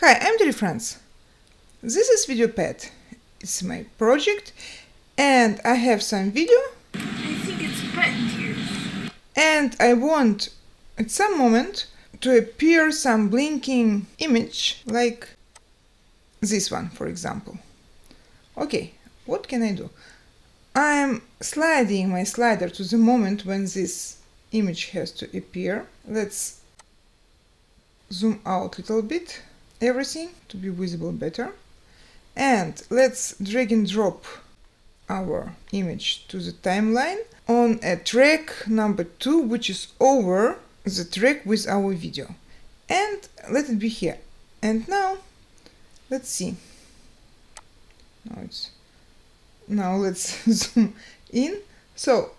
Hi, I'm dear friends. This is VideoPad. It's my project and I have some video. I think it's patent here. And I want at some moment to appear some blinking image like this one, for example. Okay, what can I do? I'm sliding my slider to the moment when this image has to appear. Let's zoom out a little bit, everything to be visible better. And let's drag and drop our image to the timeline on a track number 2, which is over the track with our video. And let it be here. And now, let's see. Now let's zoom in. So,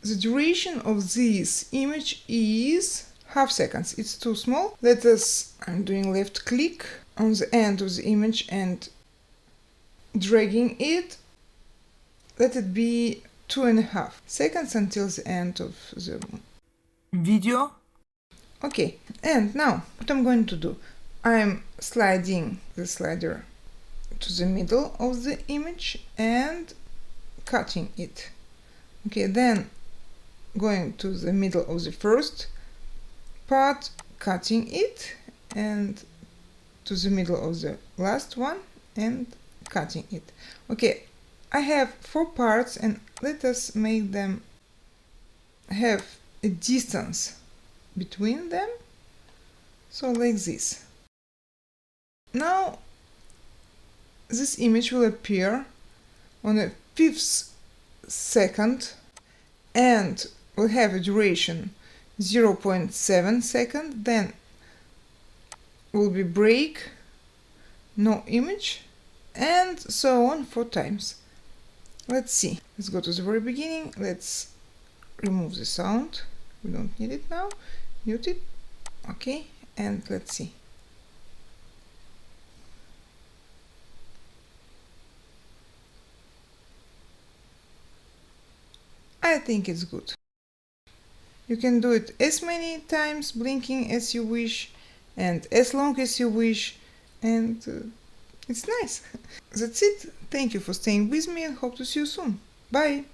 the duration of this image is half seconds. It's too small. I'm doing left click on the end of the image and dragging it. Let it be 2.5 seconds until the end of the video. Okay, and now what I'm going to do, I'm sliding the slider to the middle of the image and cutting it. Okay, then going to the middle of the first part, cutting it, and to the middle of the last one and cutting it. Okay, I have 4 parts and let us make them have a distance between them, so like this. Now this image will appear on a 5th second and will have a duration 0.7 second, then will be break, no image, and so on 4 times. Let's see. Let's go to the very beginning. Let's remove the sound. We don't need it now. Mute it. Okay, and let's see. I think it's good. You can do it as many times blinking as you wish and as long as you wish, and it's nice. That's it. Thank you for staying with me and hope to see you soon. Bye!